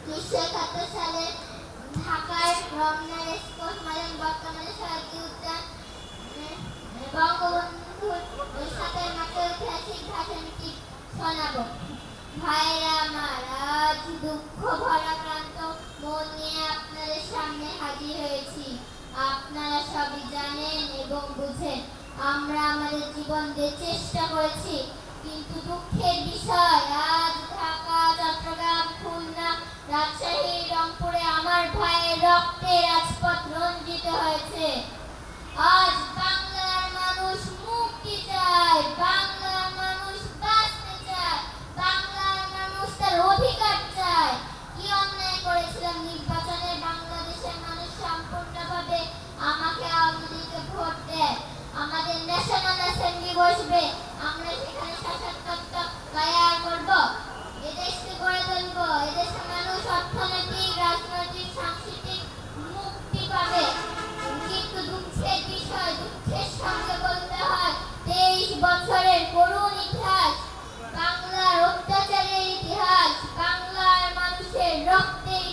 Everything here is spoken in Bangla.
1971 সালে ঢাকার রমনা রেসকোর্স ময়দান, বর্তমানে শহীদ উদ্যান, বঙ্গবন্ধুর সাথের মাঠে ঐতিহাসিক ভাষণটি শোনাবো। ভাইরা আমার, আজ দুঃখ ভরা ক্লান্ত মন নিয়ে আপনাদের সামনে হাজির হয়েছি। আপনারা সবই জানেন এবং বুঝেন আমরা আমাদের জীবন দিয়ে চেষ্টা করেছি, কিন্তু দুঃখের বিষয় আজ ঢাকা, চট্টগ্রাম, খুলনা, রাজশাহী, রংপুরে আমার ভাইয়ের রক্তে রাজপথ রঞ্জিত হয়েছে। আজ বাংলার মানুষ মুক্তি চায়, বাংলার মানুষ বাঁচতে চায়, বাংলার মানুষ তার অধিকার চায়। কি অন্যায় করেছিলাম নির্বাচনে? বাংলাদেশের মানুষ সম্পূর্ণভাবে আমাকে আওয়ামী লীগকে ভোট দেয়। আমাদের ন্যাশনাল অ্যাসেম্বলি বসবে, আমরা সেখানে শাসক তত্ত্ব তৈরি করব, এদেশকে গড়ে তুলব। এদেশের মানুষ অর্থনৈতিক, রাজনৈতিক, সাংস্কৃতিক মুক্তি পাবে। কিন্তু দুঃখের বিষয়, দুঃখের সঙ্গে বলতে হয় 23 বছরের করুণ ইতিহাস, বাংলার অত্যাচারের ইতিহাস, বাংলার মানুষের রক্তের